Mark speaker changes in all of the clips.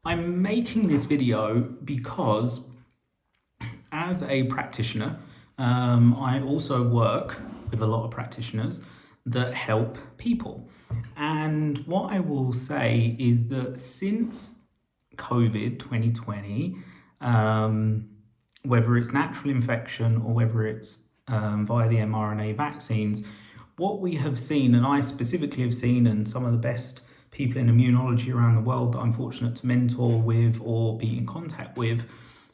Speaker 1: I'm making this video because as a practitioner, I also work with a lot of practitioners that help people. And what I will say is that since COVID 2020, whether it's natural infection or whether it's via the mRNA vaccines, what we have seen, and I specifically have seen, and some of the best people in immunology around the world that I'm fortunate to mentor with or be in contact with,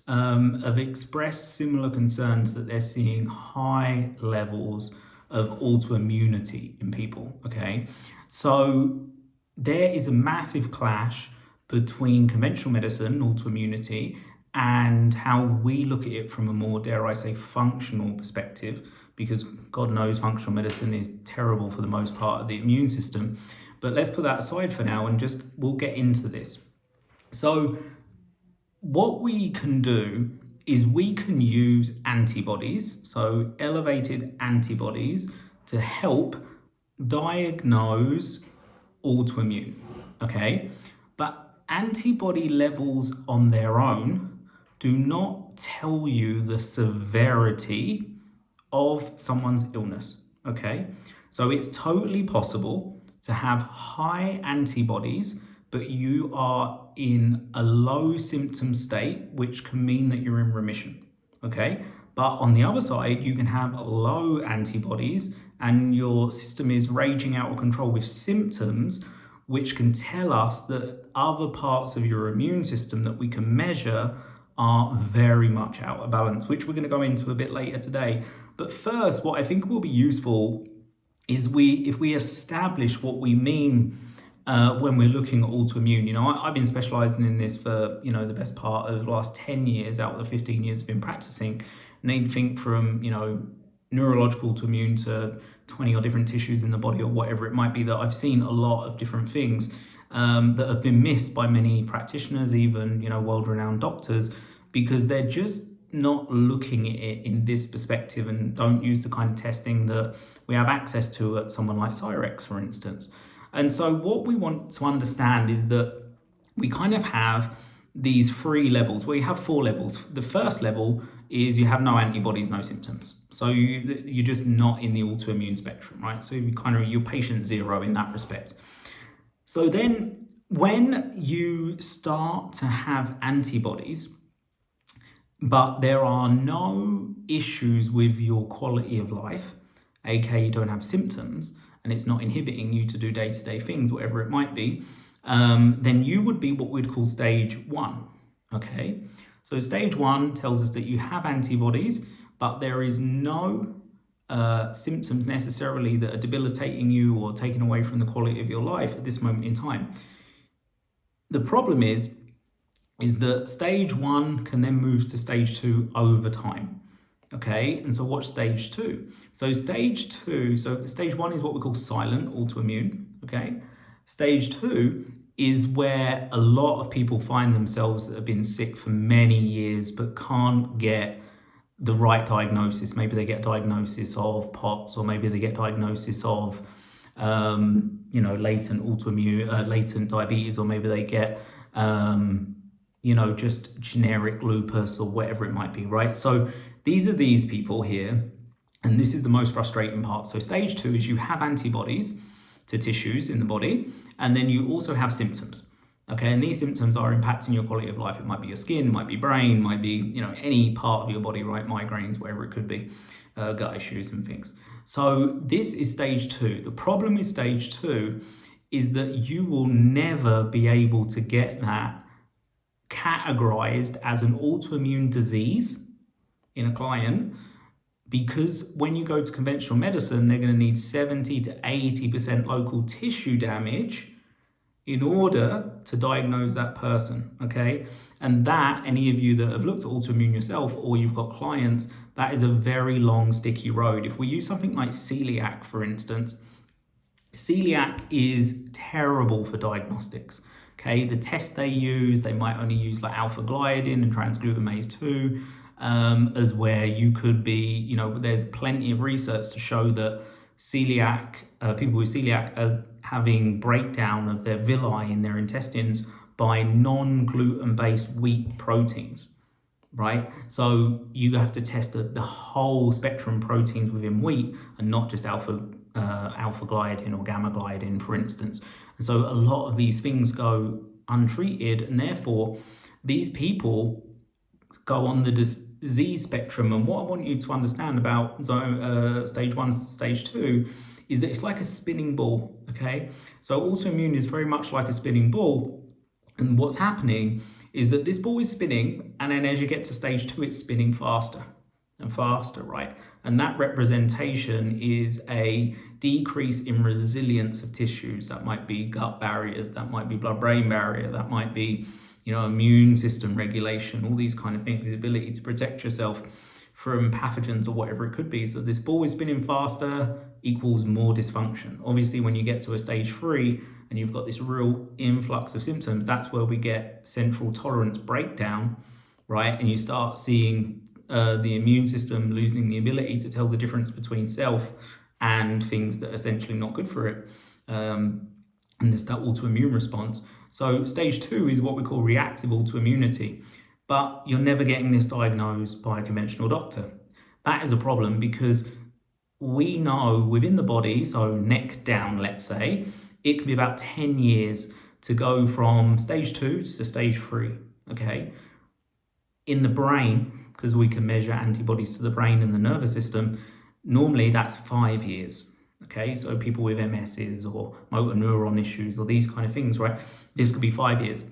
Speaker 1: have expressed similar concerns that they're seeing high levels of autoimmunity in people. Okay, so there is a massive clash between conventional medicine, autoimmunity, and how we look at it from a more, dare I say, functional perspective, because God knows functional medicine is terrible for the most part of the immune system. But let's put that aside for now and we'll get into this. So what we can do is we can use antibodies, so elevated antibodies, to help diagnose autoimmune, okay? But antibody levels on their own do not tell you the severity of someone's illness, okay? So it's totally possible to have high antibodies, but you are in a low symptom state, which can mean that you're in remission, okay? But on the other side, you can have low antibodies and your system is raging out of control with symptoms, which can tell us that other parts of your immune system that we can measure are very much out of balance, which we're going to go into a bit later today. But first, what I think will be useful is if we establish what we mean when we're looking at autoimmune. I've been specializing in this for, the best part of the last 10 years out of the 15 years I've been practicing. And anything from, neurological autoimmune to 20 or different tissues in the body or whatever it might be, that I've seen a lot of different things that have been missed by many practitioners, even, world-renowned doctors, because they're just not looking at it in this perspective and don't use the kind of testing that we have access to at someone like Cyrex, for instance. And so what we want to understand is that we kind of have these three levels. Well, you have four levels. The first level is you have no antibodies, no symptoms. So you're just not in the autoimmune spectrum, right? So you're patient zero in that respect. So then when you start to have antibodies, but there are no issues with your quality of life, aka you don't have symptoms, and it's not inhibiting you to do day-to-day things, whatever it might be, then you would be what we'd call stage 1, okay? So stage 1 tells us that you have antibodies, but there is no symptoms necessarily that are debilitating you or taking away from the quality of your life at this moment in time. The problem is that stage 1 can then move to stage 2 over time. Okay, and so what's stage 2? So stage 1 is what we call silent autoimmune, okay? Stage 2 is where a lot of people find themselves that have been sick for many years but can't get the right diagnosis. Maybe they get diagnosis of POTS, or maybe they get diagnosis of latent autoimmune, latent diabetes, or maybe they get just generic lupus or whatever it might be, right? So these are these people here, and this is the most frustrating part. So stage 2 is you have antibodies to tissues in the body, and then you also have symptoms, okay? And these symptoms are impacting your quality of life. It might be your skin, it might be brain, it might be, any part of your body, right? Migraines, whatever it could be, gut issues and things. So this is stage 2. The problem with stage 2 is that you will never be able to get that categorized as an autoimmune disease in a client, because when you go to conventional medicine, they're going to need 70 to 80% local tissue damage in order to diagnose that person, okay? And that, any of you that have looked at autoimmune yourself or you've got clients, that is a very long, sticky road. If we use something like celiac, for instance, celiac is terrible for diagnostics. Okay, the tests they use, they might only use like alpha gliadin and transglutamase 2, as where you could be, there's plenty of research to show that people with celiac are having breakdown of their villi in their intestines by non-gluten based wheat proteins, right? So you have to test the whole spectrum proteins within wheat and not just alpha gliadin or gamma gliadin, for instance. And so a lot of these things go untreated, and therefore these people go on the disease spectrum. And what I want you to understand about stage 1 to stage 2 is that it's like a spinning ball, okay? So autoimmune is very much like a spinning ball, and what's happening is that this ball is spinning, and then as you get to stage 2, it's spinning faster and faster, right? And that representation is a decrease in resilience of tissues. That might be gut barriers, that might be blood-brain barrier, that might be, immune system regulation, all these kind of things, the ability to protect yourself from pathogens or whatever it could be. So this ball is spinning faster equals more dysfunction. Obviously, when you get to a stage 3 and you've got this real influx of symptoms, that's where we get central tolerance breakdown, right? And you start seeing the immune system losing the ability to tell the difference between self and things that are essentially not good for it. And there's that autoimmune response. So stage 2 is what we call reactive autoimmunity, but you're never getting this diagnosed by a conventional doctor. That is a problem because we know within the body, so neck down, let's say, it can be about 10 years to go from stage 2 to stage 3, okay? In the brain, because we can measure antibodies to the brain and the nervous system, normally that's 5 years. Okay, so people with MSs or motor neuron issues or these kind of things, right? This could be 5 years.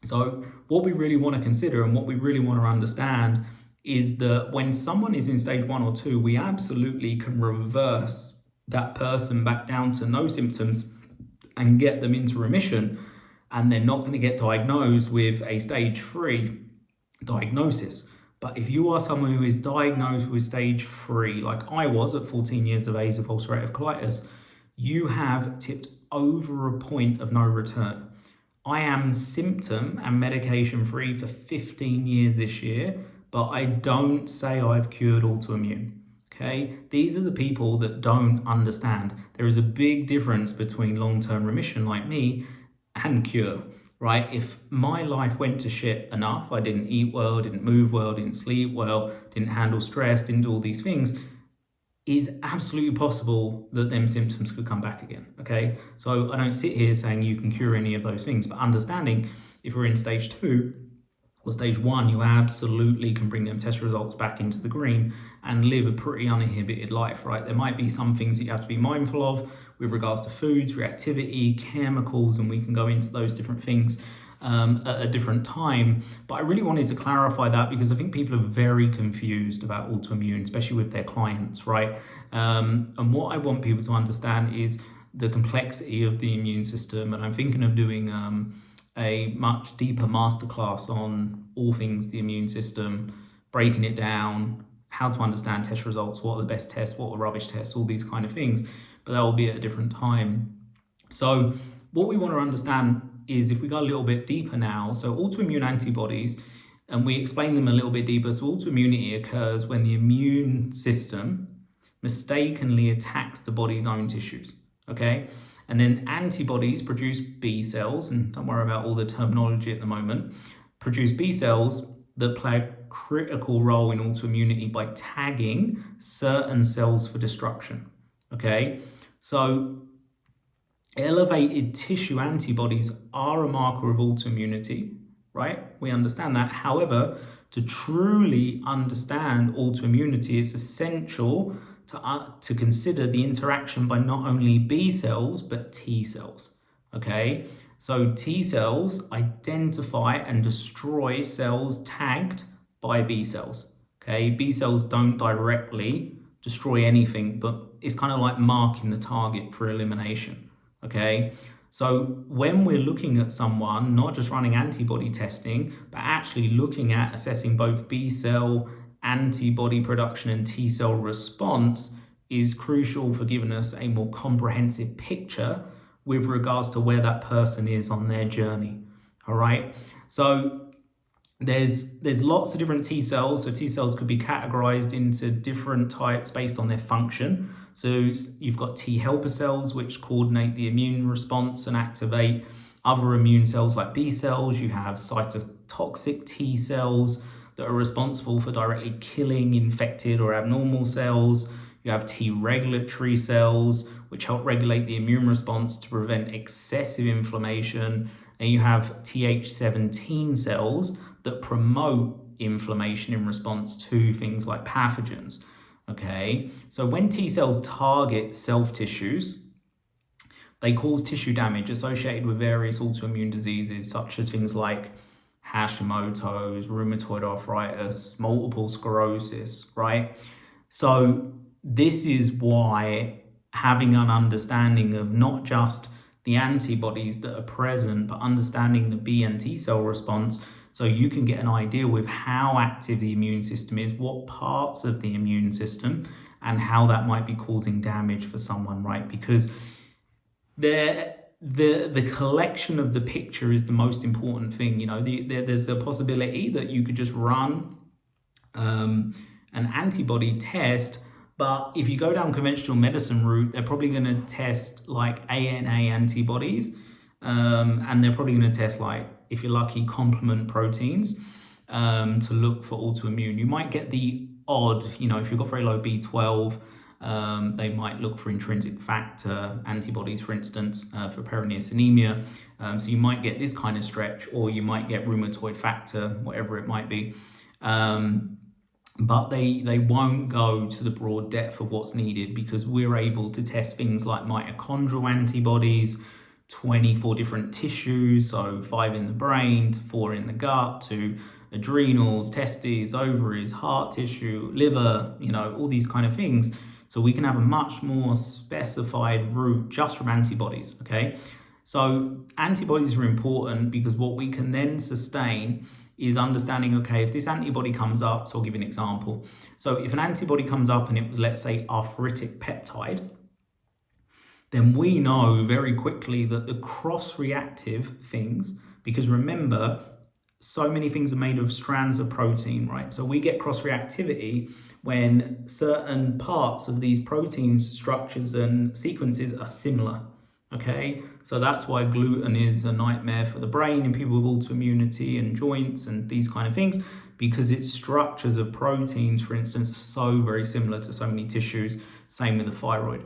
Speaker 1: So what we really want to consider and what we really want to understand is that when someone is in stage 1 or 2, we absolutely can reverse that person back down to no symptoms and get them into remission, and they're not going to get diagnosed with a stage 3 diagnosis. But if you are someone who is diagnosed with stage 3, like I was at 14 years of age with ulcerative colitis, you have tipped over a point of no return. I am symptom and medication free for 15 years this year, but I don't say I've cured autoimmune. Okay, these are the people that don't understand. There is a big difference between long-term remission like me and cure. Right? If my life went to shit enough, I didn't eat well, didn't move well, didn't sleep well, didn't handle stress, didn't do all these things, it's absolutely possible that them symptoms could come back again, okay? So I don't sit here saying you can cure any of those things, but understanding if we're in stage 2 or stage 1, you absolutely can bring them test results back into the green and live a pretty uninhibited life, right? There might be some things that you have to be mindful of with regards to foods, reactivity, chemicals, and we can go into those different things at a different time. But I really wanted to clarify that because I think people are very confused about autoimmune, especially with their clients, right? And what I want people to understand is the complexity of the immune system. And I'm thinking of doing a much deeper masterclass on all things the immune system, breaking it down, how to understand test results, what are the best tests, what are rubbish tests, all these kind of things. But that will be at a different time. So what we want to understand is if we go a little bit deeper now, so autoimmune antibodies, and we explain them a little bit deeper. So autoimmunity occurs when the immune system mistakenly attacks the body's own tissues, okay? And then antibodies produce B cells, and don't worry about all the terminology at the moment, produce B cells that play a critical role in autoimmunity by tagging certain cells for destruction, okay? So elevated tissue antibodies are a marker of autoimmunity, right? We understand that. However, to truly understand autoimmunity, it's essential to consider the interaction by not only B cells, but T cells, okay? So T cells identify and destroy cells tagged by B cells, okay? B cells don't directly destroy anything, but it's kind of like marking the target for elimination, okay? So when we're looking at someone, not just running antibody testing, but actually looking at assessing both B cell antibody production and T cell response is crucial for giving us a more comprehensive picture with regards to where that person is on their journey, all right? So there's lots of different T cells. So T cells could be categorized into different types based on their function. So you've got T helper cells, which coordinate the immune response and activate other immune cells like B cells. You have cytotoxic T cells that are responsible for directly killing infected or abnormal cells. You have T regulatory cells, which help regulate the immune response to prevent excessive inflammation. And you have Th17 cells that promote inflammation in response to things like pathogens. Okay, so when T cells target self tissues, they cause tissue damage associated with various autoimmune diseases, such as things like Hashimoto's, rheumatoid arthritis, multiple sclerosis, right? So this is why having an understanding of not just the antibodies that are present, but understanding the B and T cell response, so you can get an idea with how active the immune system is, what parts of the immune system, and how that might be causing damage for someone, right? Because the collection of the picture is the most important thing. You know, there's a possibility that you could just run an antibody test, but if you go down conventional medicine route, they're probably going to test like ANA antibodies, and they're probably going to test, like, if you're lucky, complement proteins to look for autoimmune. You might get the odd, you know, if you've got very low B12, they might look for intrinsic factor antibodies, for instance, for Peyronie's anemia. So you might get this kind of stretch, or you might get rheumatoid factor, whatever it might be. But they won't go to the broad depth of what's needed, because we're able to test things like mitochondrial antibodies, 24 different tissues, so 5 in the brain, 4 in the gut, to adrenals, testes, ovaries, heart tissue, liver, you know, all these kind of things. So we can have a much more specified route just from antibodies, okay? So antibodies are important because what we can then sustain is understanding, okay, if this antibody comes up, so I'll give you an example. So if an antibody comes up and it was, let's say, arthritic peptide, then we know very quickly that the cross-reactive things, because remember, so many things are made of strands of protein, right? So we get cross-reactivity when certain parts of these protein structures and sequences are similar, okay? So that's why gluten is a nightmare for the brain in people with autoimmunity and joints and these kind of things, because its structures of proteins, for instance, are so very similar to so many tissues. Same with the thyroid.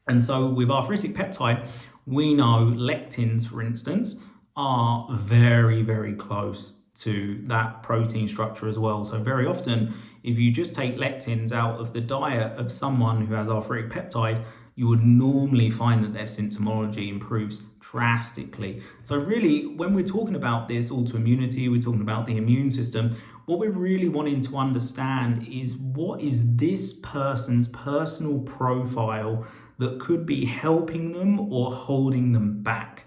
Speaker 1: And so with arthritic peptide, we know lectins, for instance, are very, very close to that protein structure as well. So very often, if you just take lectins out of the diet of someone who has arthritic peptide, you would normally find that their symptomology improves drastically. So really, when we're talking about this autoimmunity, we're talking about the immune system, what we're really wanting to understand is, what is this person's personal profile that could be helping them or holding them back,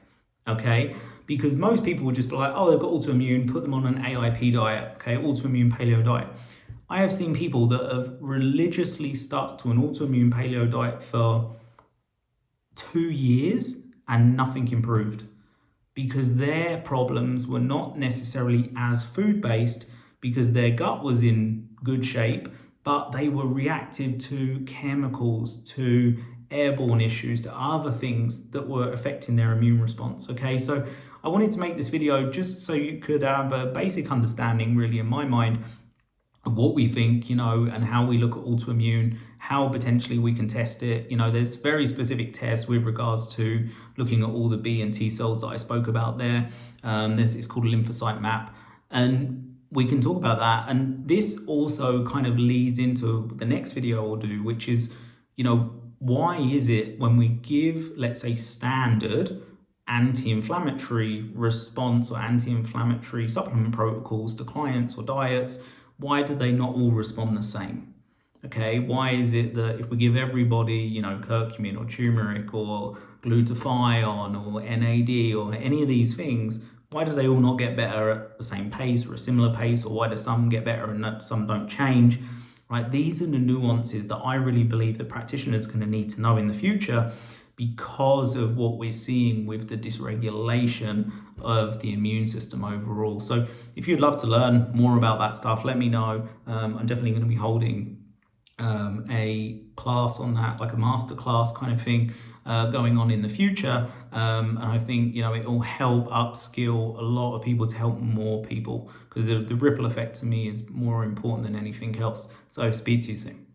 Speaker 1: okay? Because most people would just be like, oh, they've got autoimmune, put them on an AIP diet, okay, autoimmune paleo diet. I have seen people that have religiously stuck to an autoimmune paleo diet for 2 years and nothing improved, because their problems were not necessarily as food-based, because their gut was in good shape, but they were reactive to chemicals, to airborne issues, to other things that were affecting their immune response, okay? So I wanted to make this video just so you could have a basic understanding, really, in my mind, of what we think, you know, and how we look at autoimmune, how potentially we can test it. You know, there's very specific tests with regards to looking at all the B and T cells that I spoke about there. It's called a lymphocyte map, and we can talk about that. And this also kind of leads into the next video I'll do, which is, you know, why is it when we give, let's say, standard anti-inflammatory response or anti-inflammatory supplement protocols to clients or diets, why do they not all respond the same? Okay, why is it that if we give everybody, you know, curcumin or turmeric or glutathione or NAD or any of these things, why do they all not get better at the same pace or a similar pace? Or why do some get better and some don't change? Right? These are the nuances that I really believe that practitioners are going to need to know in the future, because of what we're seeing with the dysregulation of the immune system overall. So if you'd love to learn more about that stuff, let me know. I'm definitely going to be holding a class on that, like a master class kind of thing, going on in the future. And I think, it will help upskill a lot of people to help more people, because the ripple effect to me is more important than anything else. So speak to you soon.